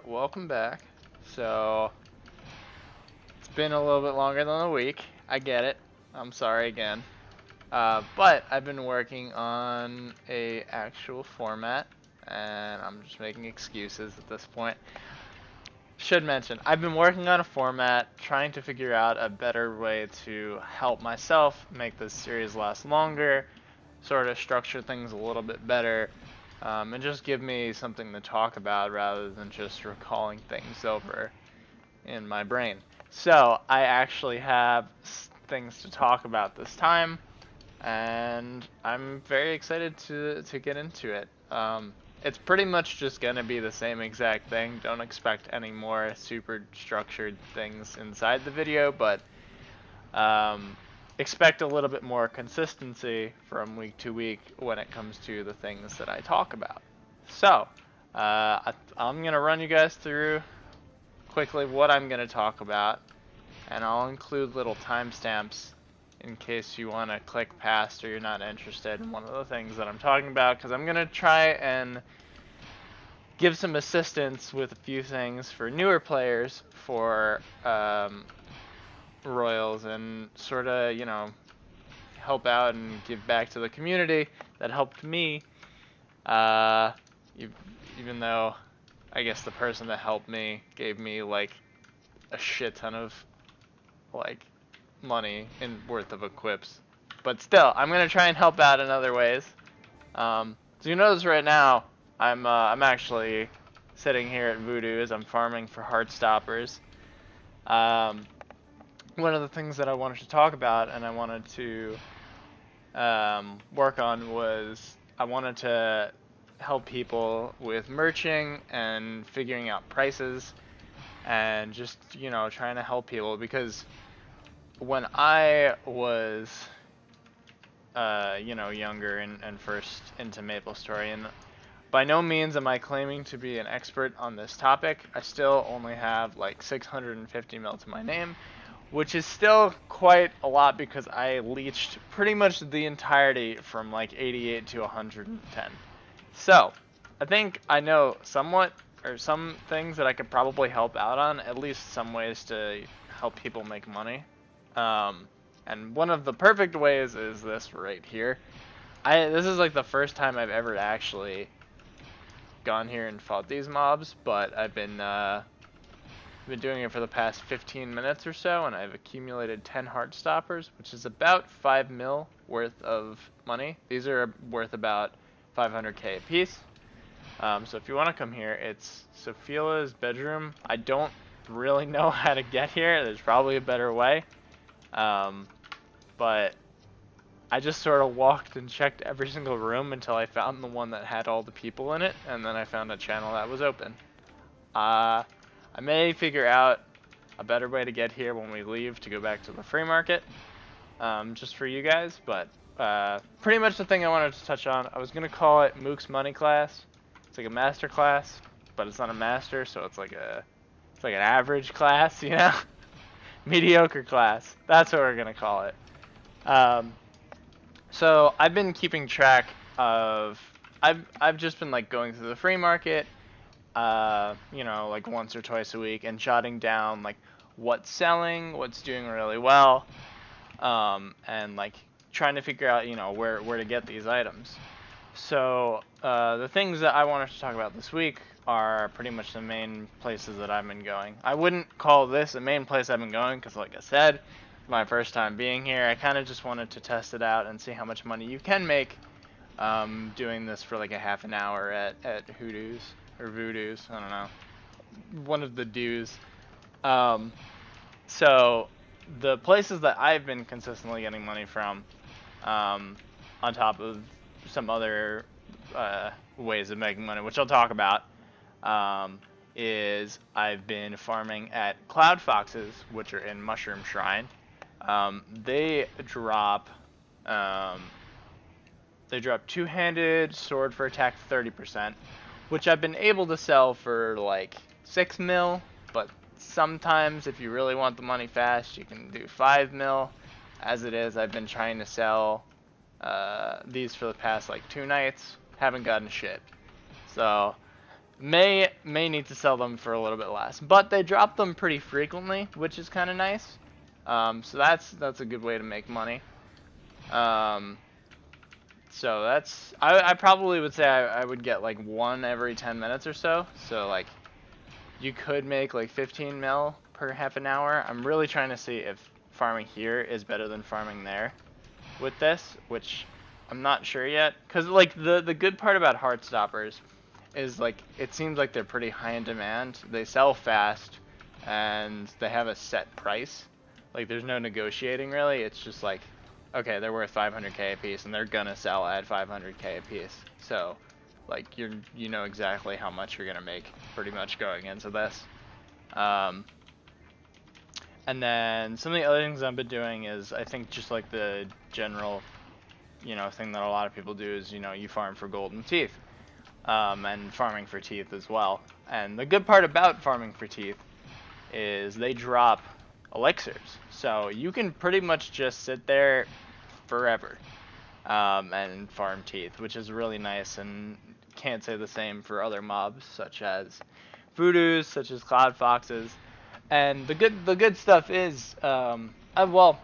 Welcome back. So, it's been a little bit longer than a week. I get it. I'm sorry again. But I've been working on a actual format, and I'm just making excuses at this point. Should mention, I've been working on a format, trying to figure out a better way to help myself make this series last longer, sort of structure things a little bit better, and just give me something to talk about rather than just recalling things over in my brain. So I actually have things to talk about this time, and I'm very excited to get into it. It's pretty much just gonna be the same exact thing. Don't expect any more super structured things inside the video, but expect a little bit more consistency from week to week when it comes to the things that I talk about. So, I'm gonna run you guys through quickly what I'm going to talk about, and I'll include little timestamps in case you want to click past or you're not interested in one of the things that I'm talking about, because I'm going to try and give some assistance with a few things for newer players for Royals, and sort of, help out and give back to the community that helped me, even though I guess the person that helped me gave me like a shit ton of like money in worth of equips. But still, I'm gonna try and help out in other ways. So you notice right now, I'm actually sitting here at Voodoo as I'm farming for Heartstoppers. One of the things that I wanted to talk about and I wanted to work on was I wanted to help people with merching and figuring out prices and just, trying to help people, because when I was, younger and first into MapleStory, and by no means am I claiming to be an expert on this topic, I still only have like 650 mil to my name, which is still quite a lot because I leached pretty much the entirety from like 88 to 110. So, I think I know somewhat, or some things that I could probably help out on, at least some ways to help people make money. And one of the perfect ways is this right here. This is like the first time I've ever actually gone here and fought these mobs, but I've been doing it for the past 15 minutes or so, and I've accumulated 10 Heartstoppers, which is about 5 mil worth of money. These are worth about 500k a piece. So if you want to come here, it's Sophila's bedroom. I don't really know how to get here. There's probably a better way. But I just sort of walked and checked every single room until I found the one that had all the people in it, and then I found a channel that was open. I may figure out a better way to get here when we leave to go back to the free market, just for you guys, but pretty much the thing I wanted to touch on. I was going to call it Mook's Money Class. It's like a master class, but it's not a master, so it's like an average class, mediocre class. That's what we're gonna call it. So I've been keeping track of. I've just been like going through the free market, like once or twice a week, and jotting down like what's selling, what's doing really well, and like trying to figure out where to get these items. So the things that I wanted to talk about this week are pretty much the main places that I've been going. I wouldn't call this a main place I've been going because, like I said, it's my first time being here. I kind of just wanted to test it out and see how much money you can make doing this for like a half an hour at Hoodoo's or Voodoo's. I don't know. One of the dues. So the places that I've been consistently getting money from, on top of some other ways of making money, which I'll talk about, is I've been farming at Cloud Foxes, which are in Mushroom Shrine. They drop two-handed sword for attack 30%, which I've been able to sell for like 6 mil, but sometimes if you really want the money fast, you can do 5 mil. As it is, I've been trying to sell these for the past like 2 nights, haven't gotten shit. So may may need to sell them for a little bit less. But they drop them pretty frequently, which is kind of nice. So that's a good way to make money. So I probably would say I would get like one every 10 minutes or so. So like you could make like 15 mil per half an hour. I'm really trying to see if farming here is better than farming there with this, which I'm not sure yet. Cause like the good part about Heartstoppers is like it seems like they're pretty high in demand. They sell fast and they have a set price. Like there's no negotiating really. It's just like, okay, they're worth 500k a piece and they're gonna sell at 500k a piece. So like you know exactly how much you're gonna make pretty much going into this. And then some of the other things I've been doing is I think just like the general, you know, thing that a lot of people do is, you know, you farm for golden teeth. And farming for teeth as well. And the good part about farming for teeth is they drop elixirs. So you can pretty much just sit there forever and farm teeth, which is really nice, and can't say the same for other mobs such as Voodoos, such as Cloud Foxes. And the good stuff is, well,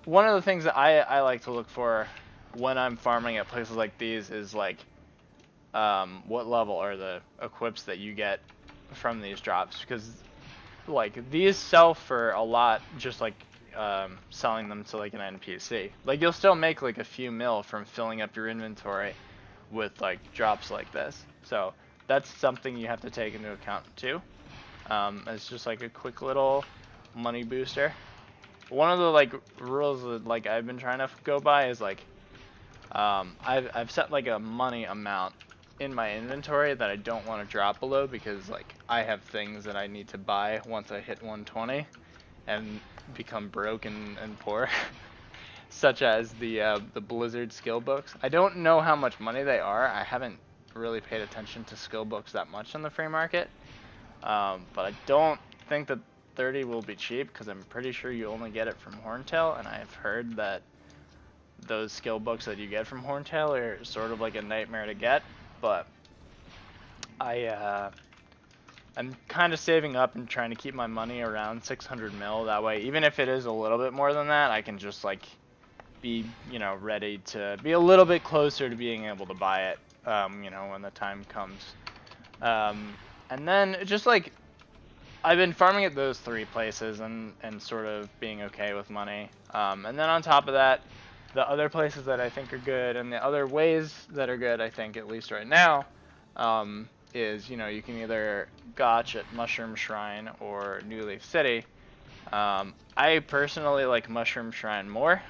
one of the things that I like to look for when I'm farming at places like these is like, what level are the equips that you get from these drops, because like these sell for a lot, just like selling them to like an NPC. Like you'll still make like a few mil from filling up your inventory with like drops like this. So that's something you have to take into account too. It's just like a quick little money booster. One of the like rules that like I've been trying to go by is like I've set like a money amount in my inventory that I don't want to drop below, because like I have things that I need to buy once I hit 120 and become broke and poor, such as the Blizzard skill books. I don't know how much money they are. I haven't really paid attention to skill books that much on the free market, but I don't think that 30 will be cheap, because I'm pretty sure you only get it from Horntail, and I've heard that those skill books that you get from Horntail are sort of like a nightmare to get. But I'm kind of saving up and trying to keep my money around 600 mil. That way, even if it is a little bit more than that, I can just like be, you know, ready to be a little bit closer to being able to buy it, you know, when the time comes. And then just like I've been farming at those three places and sort of being okay with money. And then on top of that, the other places that I think are good, and the other ways that are good, I think, at least right now, is, you know, you can either gotch at Mushroom Shrine or New Leaf City. I personally like Mushroom Shrine more.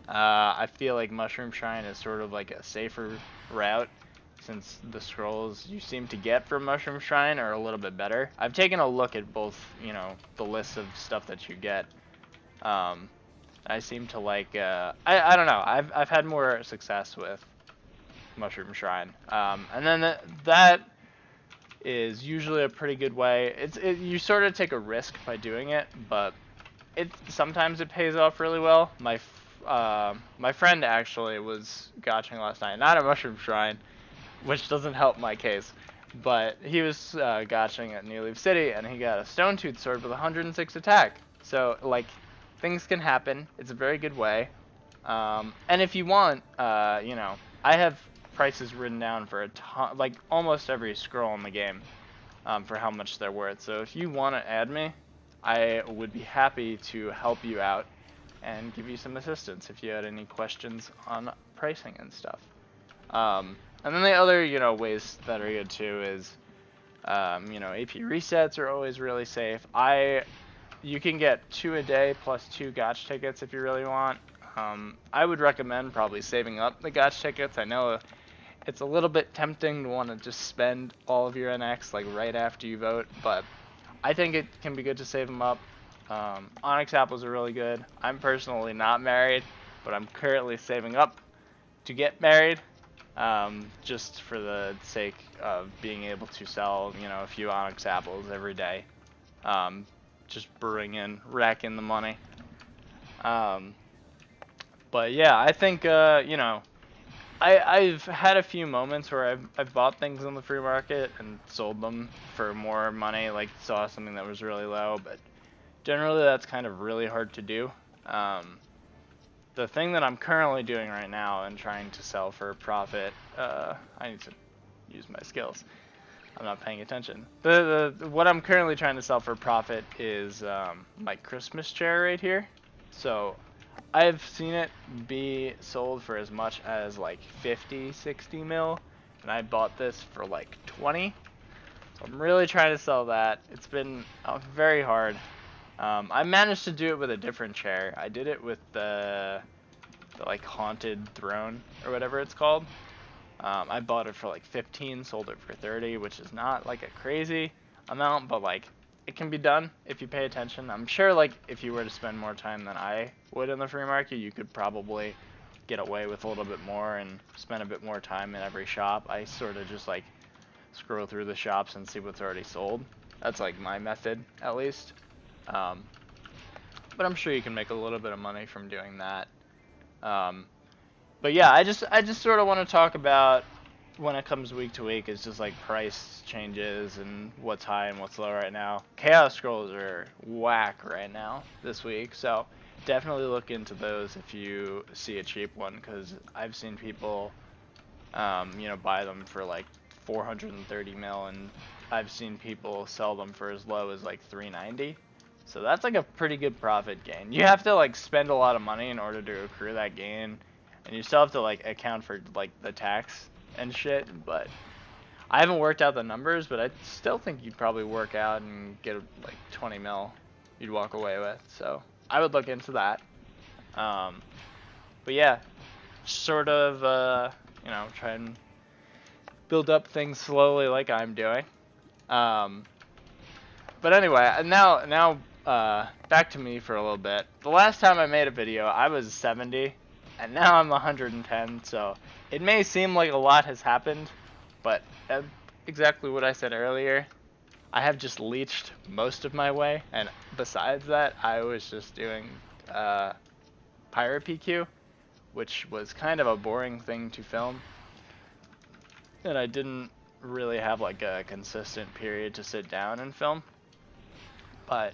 I feel like Mushroom Shrine is sort of like a safer route, since the scrolls you seem to get from Mushroom Shrine are a little bit better. I've taken a look at both, you know, the list of stuff that you get. I seem to like, I don't know, I've had more success with Mushroom Shrine. And then that is usually a pretty good way. You sort of take a risk by doing it, but sometimes it pays off really well. My friend actually was gotching last night, not at Mushroom Shrine, which doesn't help my case, but he was gotching at New Leaf City, and he got a Stone Tooth sword with 106 attack. So like, things can happen. It's a very good way. And if you want, you know, I have prices written down for a ton, like almost every scroll in the game, for how much they're worth. So if you want to add me, I would be happy to help you out and give you some assistance if you had any questions on pricing and stuff. And then the other, you know, ways that are good too is, you know, AP resets are always really safe. You can get 2 a day plus 2 gotch tickets if you really want. I would recommend probably saving up the gotch tickets. I know it's a little bit tempting to want to just spend all of your NX like right after you vote, but I think it can be good to save them up. Onyx apples are really good. I'm personally not married, but I'm currently saving up to get married, just for the sake of being able to sell, you know, a few onyx apples every day. Just rack in the money. But yeah, I think, you know, I've had a few moments where I've bought things on the free market and sold them for more money, like saw something that was really low, but generally that's kind of really hard to do. The thing that I'm currently doing right now and trying to sell for a profit, I need to use my skills. I'm not paying attention. What I'm currently trying to sell for profit is my Christmas chair right here. So I've seen it be sold for as much as like 50, 60 mil, and I bought this for like 20. So I'm really trying to sell that. It's been very hard. I managed to do it with a different chair. I did it with the like haunted throne or whatever it's called. I bought it for like 15, sold it for 30, which is not like a crazy amount, but like it can be done if you pay attention. I'm sure like if you were to spend more time than I would in the free market, you could probably get away with a little bit more and spend a bit more time in every shop. I sort of just like scroll through the shops and see what's already sold. That's like my method, at least. But I'm sure you can make a little bit of money from doing that. But yeah, I just sort of want to talk about when it comes week to week is just like price changes and what's high and what's low right now. Chaos scrolls are whack right now this week, so definitely look into those if you see a cheap one, because I've seen people, buy them for like 430 mil, and I've seen people sell them for as low as like 390. So that's like a pretty good profit gain. You have to like spend a lot of money in order to accrue that gain, and you still have to like account for like the tax and shit. But I haven't worked out the numbers, but I still think you'd probably work out and get like 20 mil you'd walk away with. So I would look into that. But yeah, sort of try and build up things slowly like I'm doing. But anyway, now back to me for a little bit. The last time I made a video, I was 70, and now I'm 110, so it may seem like a lot has happened, but exactly what I said earlier, I have just leached most of my way, and besides that, I was just doing Pirate PQ, which was kind of a boring thing to film, and I didn't really have like a consistent period to sit down and film. But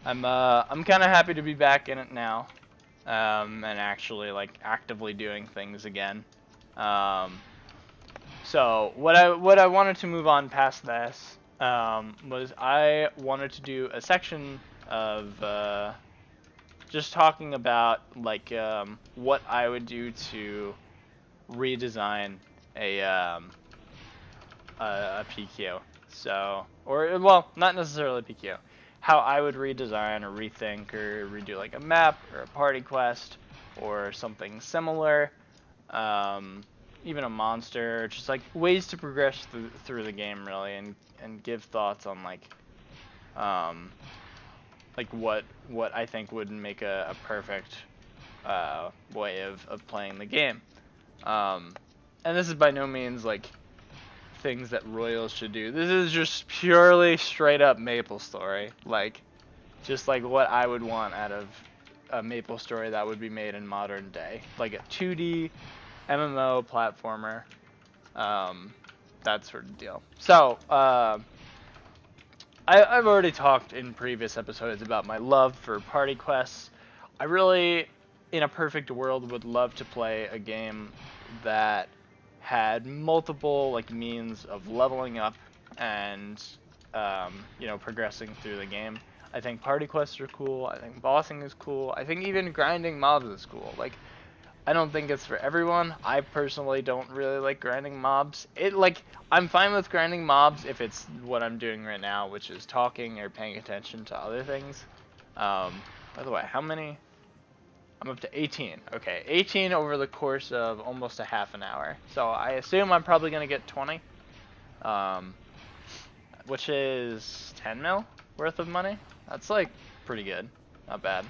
I'm kind of happy to be back in it now, and actually like actively doing things again. So what I wanted to move on past this was I wanted to do a section of just talking about like what I would do to redesign a PQ. So, or well, not necessarily PQ. How I would redesign or rethink or redo like a map or a party quest or something similar, even a monster, just like ways to progress through the game really, and give thoughts on like what I think would make a perfect way of playing the game. And this is by no means like things that Royals should do. This is just purely straight up Maple story, like just like what I would want out of a Maple story that would be made in modern day, like a 2D MMO platformer, that sort of deal. So I've already talked in previous episodes about my love for party quests. I really, in a perfect world, would love to play a game that had multiple like means of leveling up and progressing through the game. I think party quests are cool. I think bossing is cool. I think even grinding mobs is cool. Like, I don't think it's for everyone. I personally don't really like grinding mobs. I'm fine with grinding mobs if it's what I'm doing right now, which is talking or paying attention to other things. By the way, how many? I'm up to 18. Okay, 18 over the course of almost a half an hour. So I assume I'm probably going to get 20. Which is 10 mil worth of money. That's like pretty good. Not bad.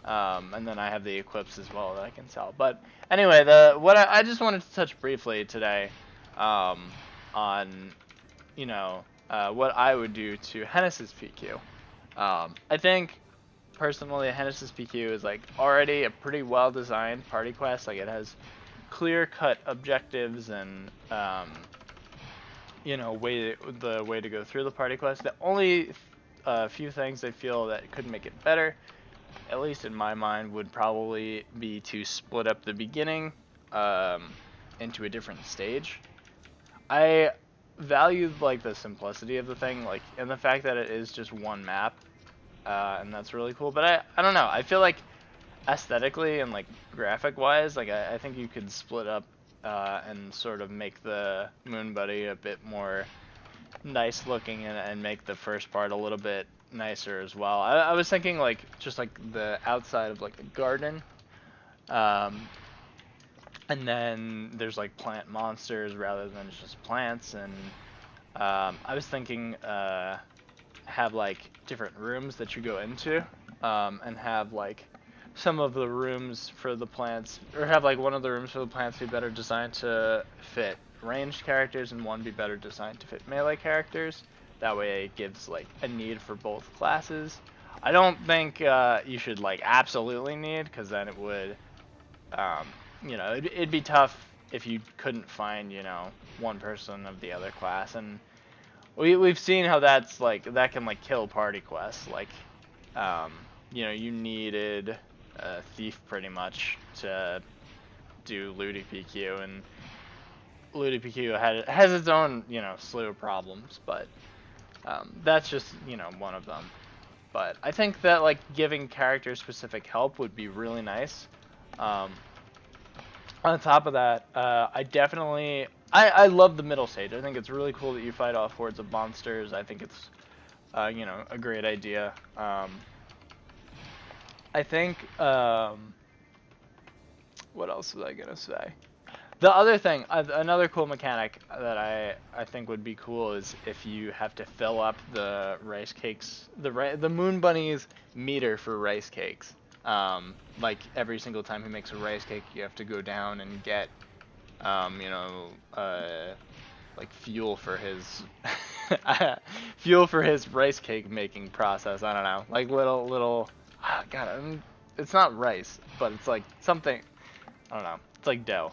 And then I have the equips as well that I can sell. But anyway, I just wanted to touch briefly today on what I would do to Hennis's PQ. I think personally Hennis's PQ is like already a pretty well designed party quest. Like, it has clear-cut objectives and you know, the way to go through the party quest. The only few things I feel that could make it better, at least in my mind, would probably be to split up the beginning into a different stage. I valued like the simplicity of the thing, like, and the fact that it is just one map, and that's really cool. But I don't know. I feel like aesthetically and like graphic wise, like I think you could split up and sort of make the Moon Buddy a bit more nice looking and make the first part a little bit nicer as well. I was thinking like just like the outside of like a garden, and then there's like plant monsters rather than just plants, and I was thinking have like different rooms that you go into, and have like some of the rooms for the plants, or have like one of the rooms for the plants be better designed to fit ranged characters and one be better designed to fit melee characters. That way it gives like a need for both classes. I don't think you should like absolutely need, because then it would, you know, it'd be tough if you couldn't find, you know, one person of the other class, and we've seen how that's like, that can like kill party quests. Like, you know, you needed a thief pretty much to do Looty PQ, and Looty PQ has its own, you know, slew of problems, but that's just, you know, one of them. But I think that like giving character specific help would be really nice. On top of that, I love the middle stage. I think it's really cool that you fight off hordes of monsters. I think it's you know, a great idea. I think what else was I gonna say? The other thing, another cool mechanic that I think would be cool is if you have to fill up the rice cakes, the Moon Bunny's meter for rice cakes. Like every single time he makes a rice cake, you have to go down and get, you know, like fuel for his fuel for his rice cake making process. I don't know, like little. God, it's not rice, but it's like something. I don't know. It's like dough.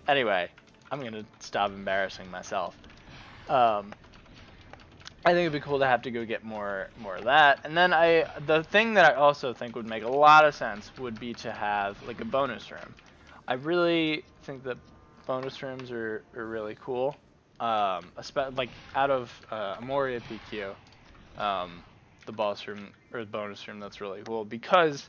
Anyway, I'm gonna stop embarrassing myself. I think it'd be cool to have to go get more of that. And then the thing that I also think would make a lot of sense would be to have like a bonus room. I really think that bonus rooms are really cool. Like out of Amoria PQ, the boss room or the bonus room, that's really cool because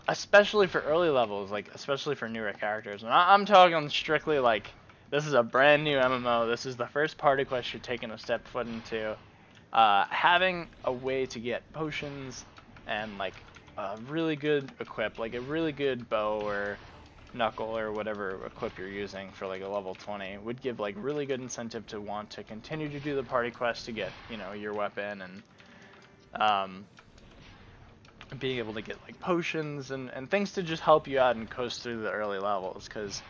especially for early levels, like especially for newer characters, and I'm talking strictly like this is a brand new MMO, this is the first party quest you're taking a step foot into, having a way to get potions and like a really good equip, like a really good bow or knuckle or whatever equip you're using for like a level 20 would give like really good incentive to want to continue to do the party quest to get, you know, your weapon, and being able to get like potions and things to just help you out and coast through the early levels. Because,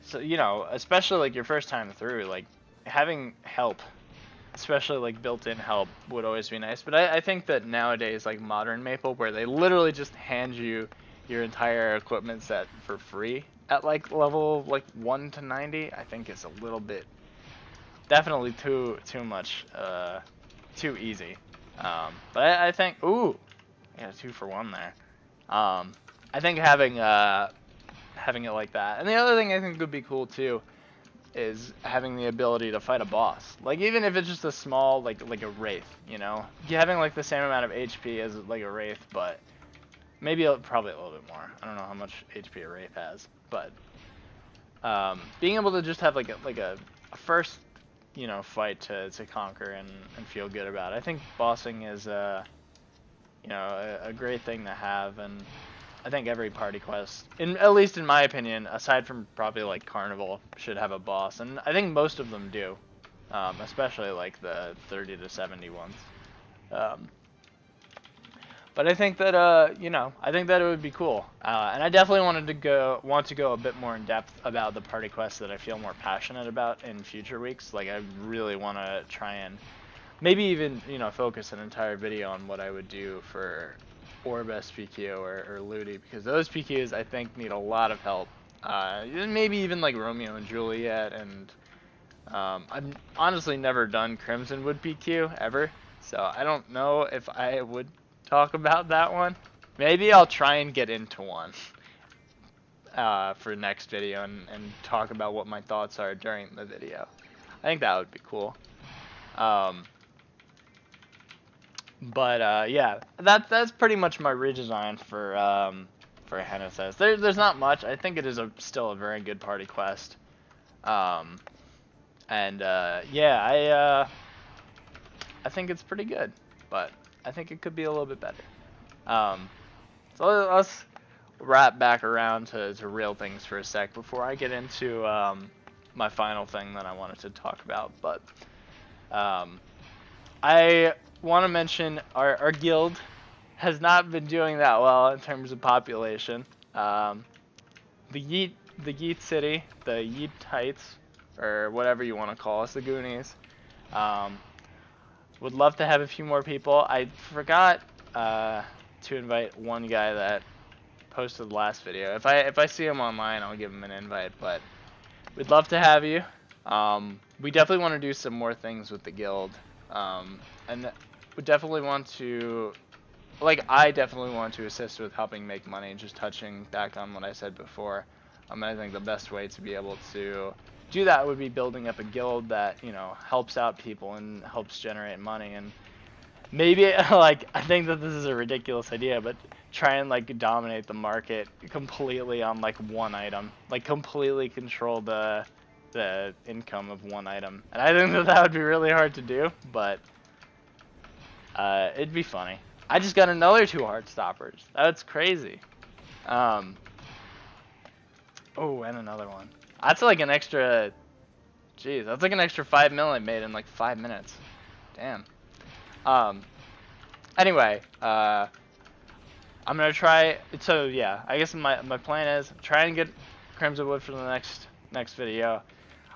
so, you know, especially like your first time through, like having help, especially like built-in help, would always be nice. But I think that nowadays, like modern Maple, where they literally just hand you your entire equipment set for free at like level like 1 to 90, I think is a little bit, definitely too much, too easy. But I think, ooh, yeah, 2 for 1 there. I think having it like that, and the other thing I think would be cool too is having the ability to fight a boss. Like even if it's just a small, like a wraith, you know, having like the same amount of HP as like a wraith, but maybe probably a little bit more. I don't know how much HP a wraith has, but being able to just have like a first, you know, fight to conquer and feel good about it. I think bossing is you know, a great thing to have, and I think every party quest, at least in my opinion, aside from probably like Carnival, should have a boss, and I think most of them do, especially like the 30 to 70 ones. But I think that you know, I think that it would be cool, and I definitely want to go a bit more in depth about the party quests that I feel more passionate about in future weeks. Like I really want to try and maybe even, you know, focus an entire video on what I would do for or best PQ or Ludi, because those PQs I think need a lot of help. Maybe even like Romeo and Juliet, and I've honestly never done Crimson Wood PQ ever, so I don't know if I would talk about that one. Maybe I'll try and get into one for next video and talk about what my thoughts are during the video. I think that would be cool. But yeah, that's pretty much my redesign for Genesis. There's not much. I think it is still a very good party quest. And yeah, I think it's pretty good, but I think it could be a little bit better. So let's wrap back around to real things for a sec before I get into my final thing that I wanted to talk about. But I want to mention our guild has not been doing that well in terms of population. The YEET City, the YEET Heights, or whatever you want to call us, the Goonies. Would love to have a few more people. I forgot to invite one guy that posted the last video. If I see him online, I'll give him an invite. But we'd love to have you. We definitely want to do some more things with the guild, and we definitely want to, like, I definitely want to assist with helping make money. Just touching back on what I said before, I think the best way to be able to do that would be building up a guild that, you know, helps out people and helps generate money. And maybe, like, I think that this is a ridiculous idea, but try and like dominate the market completely on like one item, like completely control the income of one item. And I think that would be really hard to do, but it'd be funny. I just got another 2 heart stoppers. That's crazy. Oh, and another one. That's like an extra, jeez, that's like an extra 5 mil I made in like 5 minutes. Damn. Anyway, I'm gonna try, so yeah, I guess my plan is try and get Crimson Wood for the next video.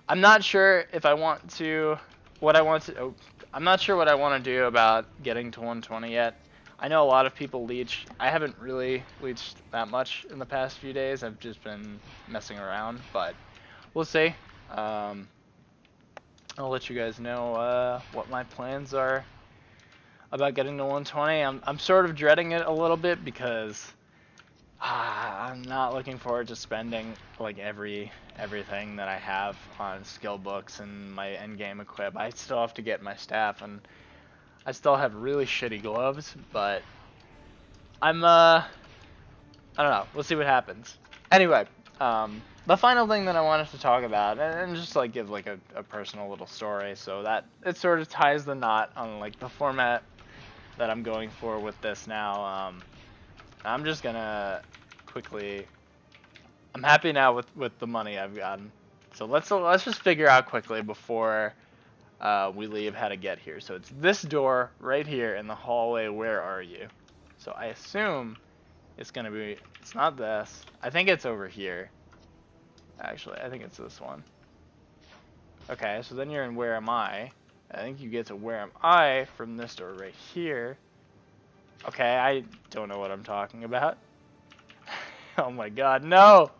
I'm not sure if I want to, I'm not sure what I want to do about getting to 120 yet. I know a lot of people leech. I haven't really leeched that much in the past few days. I've just been messing around, but we'll see. I'll let you guys know what my plans are about getting to 120. I'm sort of dreading it a little bit because I'm not looking forward to spending like everything that I have on skill books and my endgame equip. I still have to get my staff, and I still have really shitty gloves, but I don't know. We'll see what happens. Anyway, the final thing that I wanted to talk about, and just like give like a personal little story, so that it sort of ties the knot on like the format that I'm going for with this now. I'm just gonna quickly. I'm happy now with the money I've gotten, so let's just figure out quickly before we leave how to get here. So it's this door right here in the hallway. Where are you? So I assume it's gonna be. It's not this. I think it's over here. Actually, I think it's this one. Okay, so then you're in Where Am I? I think you get to Where Am I from this door right here. Okay, I don't know what I'm talking about. Oh my god, no!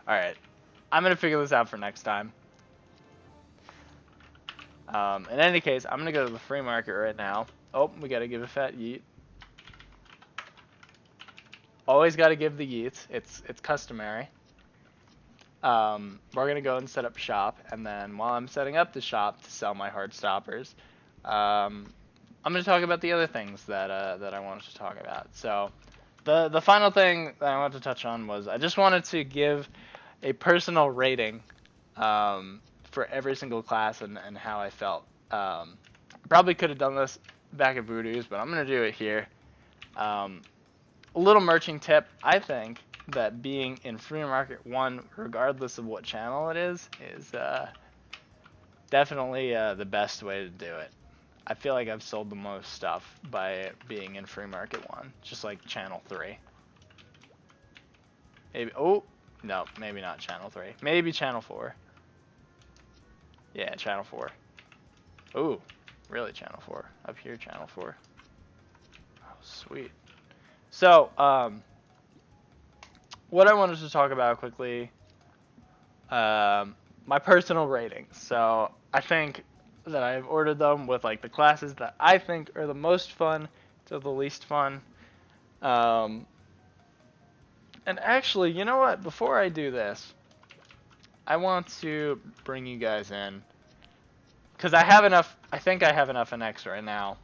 Alright, I'm gonna figure this out for next time. In any case, I'm gonna go to the free market right now. Oh, we gotta give a fat yeet. Always gotta give the yeets. It's customary. We're gonna go and set up shop, and then while I'm setting up the shop to sell my heart stoppers, I'm gonna talk about the other things that I wanted to talk about. So, the final thing that I wanted to touch on was I just wanted to give a personal rating for every single class and how I felt. Probably could have done this back at Voodoo's, but I'm gonna do it here. A little merching tip: I think that being in Free Market 1, regardless of what channel it is definitely the best way to do it. I feel like I've sold the most stuff by being in Free Market 1, just like Channel 3. Maybe, oh, no, maybe not Channel 3. Maybe Channel 4. Yeah, Channel 4. Ooh, really Channel 4. Up here, Channel 4. Oh, sweet. So, what I wanted to talk about quickly, my personal ratings. So, I think that I've ordered them with like the classes that I think are the most fun to the least fun. Um, and actually, you know what? Before I do this, I want to bring you guys in because I have enough. I think I have enough in X right now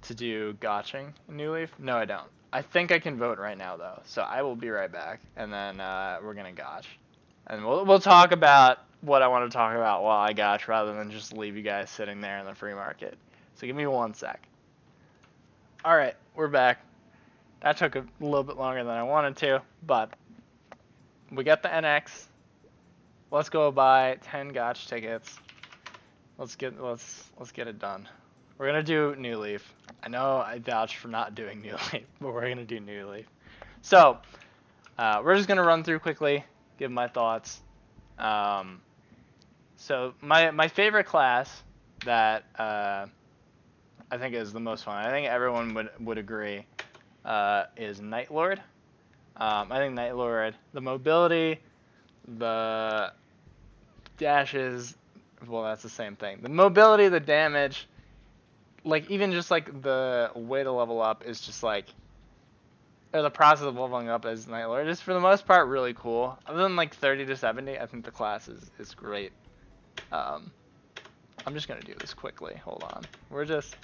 to do gotching in New Leaf. No, I don't. I think I can vote right now though, so I will be right back, and then we're gonna gotch, and we'll talk about what I want to talk about while I gotch, rather than just leave you guys sitting there in the free market. So give me 1 sec. All right, we're back. That took a little bit longer than I wanted to, but we got the NX. Let's go buy 10 gotch tickets. Let's get it done. We're gonna do New Leaf. I know I vouched for not doing New Leaf, but we're gonna do New Leaf. So we're just gonna run through quickly, give my thoughts. So my favorite class that I think is the most fun, I think everyone would agree, is Night Lord. I think Night Lord, the mobility, the dashes, well, that's the same thing. The mobility, the damage, like even just like the way to level up is just like, or the process of leveling up as Night Lord is for the most part really cool. Other than like 30 to 70, I think the class is great. I'm just gonna do this quickly. Hold on. We're just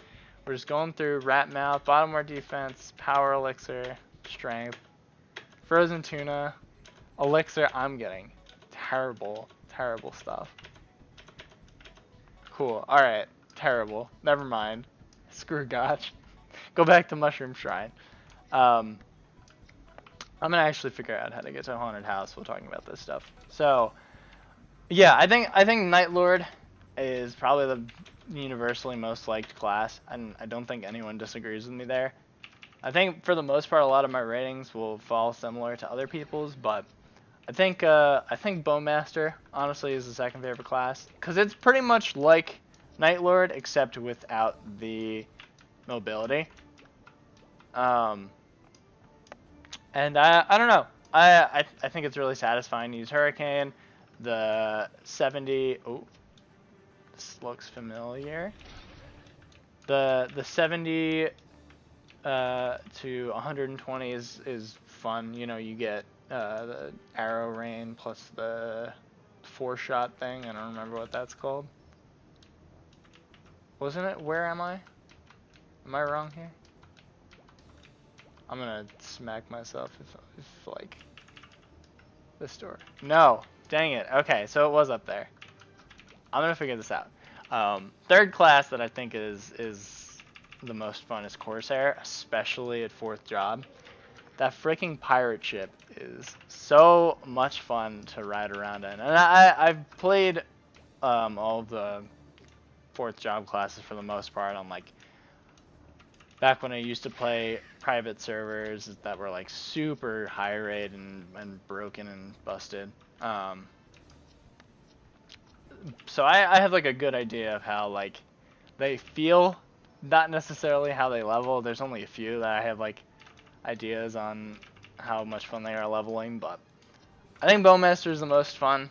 going through Rat Mouth, Bottom War Defense, Power Elixir, Strength, Frozen Tuna, Elixir. I'm getting terrible stuff. Cool. All right. Terrible. Never mind. Screw Gotch. Go back to Mushroom Shrine. I'm gonna actually figure out how to get to a haunted house while talking about this stuff. So, yeah, I think Night Lord is probably the universally most liked class, and I don't think anyone disagrees with me there. I think for the most part, a lot of my ratings will fall similar to other people's, but I think Bowmaster honestly is the second favorite class because it's pretty much like Night Lord except without the mobility. And I don't know. I think it's really satisfying to use Hurricane. The 70. Oh, this looks familiar. The 70 to 120 is fun. You know, you get the arrow rain plus the 4-shot thing. I don't remember what that's called. Wasn't it? Where am I? Am I wrong here? I'm gonna smack myself if like this door. No, dang it. Okay, so it was up there. I'm gonna figure this out. Third class that I think is the most fun is Corsair, especially at 4th job. That freaking pirate ship is so much fun to ride around in, and I've played all of the 4th job classes for the most part on like back when I used to play private servers that were like super high rate and broken and busted. So I have like a good idea of how like they feel, not necessarily how they level. There's only a few that I have like ideas on how much fun they are leveling, but I think Bowmaster is the most fun,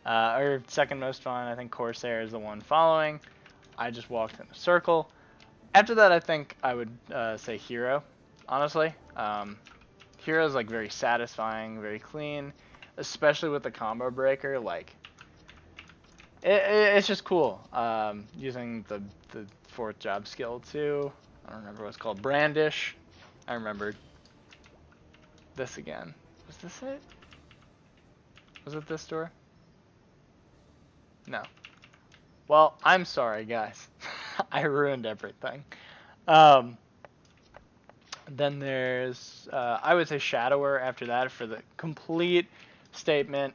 or second most fun. I think Corsair is the one following. I just walked in a circle. After that, I think I would say Hero, honestly. Hero is like very satisfying, very clean, especially with the combo breaker. Like, it's just cool. Using the 4th job skill too. I don't remember what it's called. Brandish. I remembered. This again. Was this it? Was it this door? No. Well, I'm sorry, guys. I ruined everything. Then there's, I would say Shadower after that for the complete statement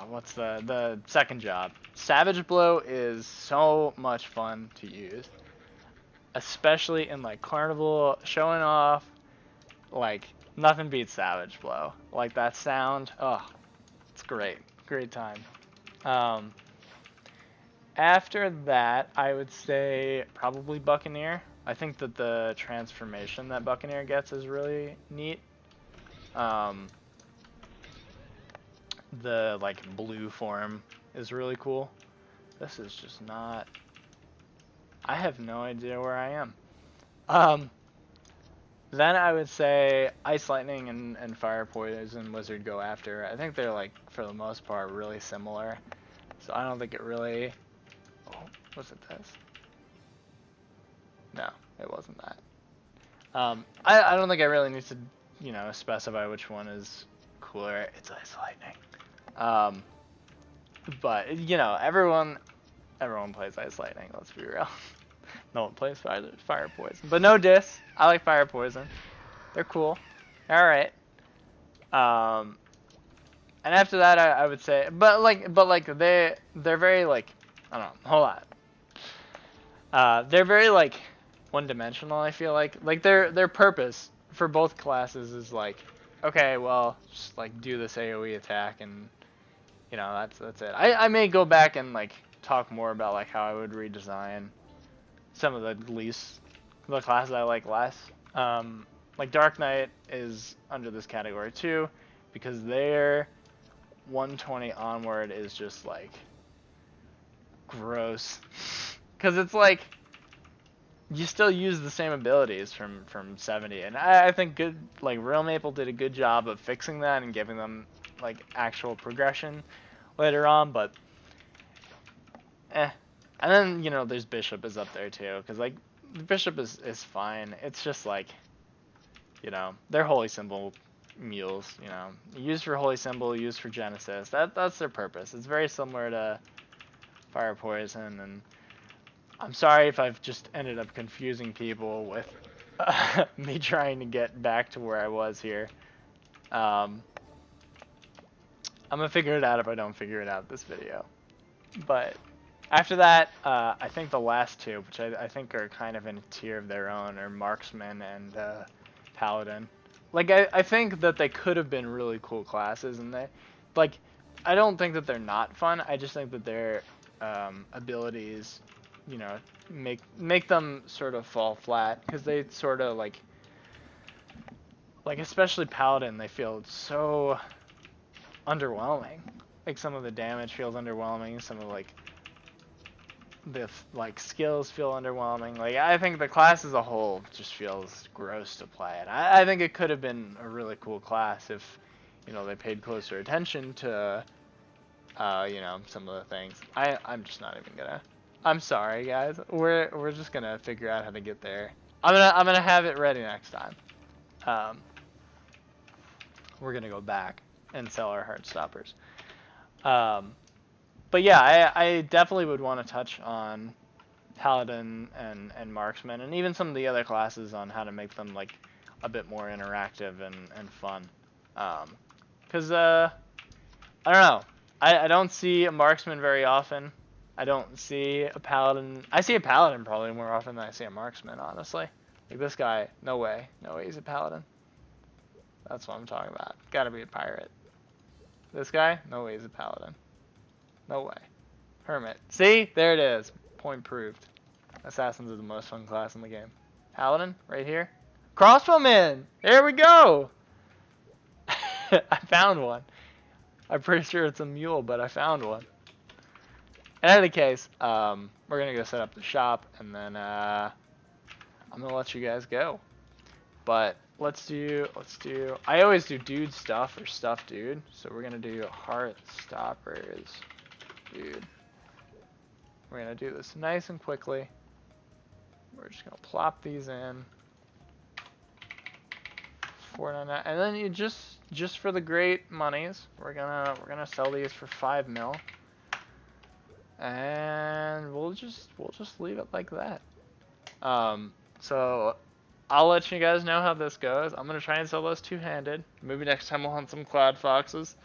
what's the second job. Savage Blow is so much fun to use, especially in like Carnival, showing off. Like nothing beats Savage Blow. Like that sound, oh, it's great, great time. After that, I would say probably Buccaneer. I think that the transformation that Buccaneer gets is really neat. Um, the like blue form is really cool. This is just not. I have no idea where I am. Um, then I would say Ice Lightning and Fire Poison Wizard go after. I think they're like for the most part really similar. So I don't think it really. Oh, was it this? No, it wasn't that. I don't think I really need to, specify which one is cooler. It's Ice Lightning. Um, but everyone plays Ice Lightning. Let's be real. No one plays Fire Poison. But no diss. I like Fire Poison. They're cool. All right. Um, and after that, I would say, but they're very like, I don't know. Hold on. They're very like one-dimensional. I feel like their purpose for both classes is like, okay, well, just like do this AOE attack and that's it. I may go back and like talk more about like how I would redesign some of the classes I like less. Like Dark Knight is under this category too, because their 120 onward is just like gross. Because it's like you still use the same abilities from 70, and I think Real Maple did a good job of fixing that and giving them like actual progression later on, but and then there's Bishop is up there too, because like Bishop is fine. It's just like they're holy symbol mules, used for holy symbol, used for Genesis. That's their purpose. It's very similar to Fire Poison, and I'm sorry if I've just ended up confusing people with me trying to get back to where I was here. I'm gonna figure it out if I don't figure it out this video. But after that, I think the last two, which I think are kind of in a tier of their own, are Marksman and Paladin. Like, I think that they could have been really cool classes, and I don't think that they're not fun. I just think that their abilities, make them sort of fall flat, because they sort of like especially Paladin, they feel so underwhelming. Like some of the damage feels underwhelming. Some of the skills feel underwhelming. Like I think the class as a whole just feels gross to play. And I think it could have been a really cool class if they paid closer attention to some of the things. I'm just not even gonna. I'm sorry guys. We're just gonna figure out how to get there. I'm gonna have it ready next time. We're gonna go back and sell our Heartstoppers. But yeah, I definitely would want to touch on Paladin and Marksman, and even some of the other classes on how to make them like a bit more interactive and fun. Because I don't know, I don't see a Marksman very often. I don't see a Paladin. I see a Paladin probably more often than I see a Marksman, honestly. Like this guy, no way he's a Paladin. That's what I'm talking about. Gotta be a pirate. This guy, no way he's a Paladin. No way. Hermit. See? There it is. Point proved. Assassins are the most fun class in the game. Paladin, right here. Crossbowman! There we go! I found one. I'm pretty sure it's a mule, but I found one. In any case, we're gonna go set up the shop, and then I'm gonna let you guys go. But let's do. I always do dude stuff or stuff dude. So we're gonna do Heartstoppers, dude. We're gonna do this nice and quickly. We're just gonna plop these in. $4.99, and then you just for the great monies, we're gonna sell these for 5 mil, and we'll just leave it like that. So I'll let you guys know how this goes. I'm gonna try and sell those two-handed. Maybe next time we'll hunt some cloud foxes.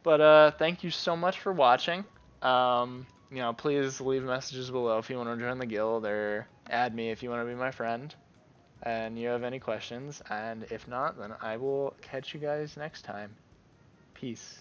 But thank you so much for watching. Please leave messages below if you want to join the guild, or add me if you want to be my friend and you have any questions. And if not, then I will catch you guys next time. Peace.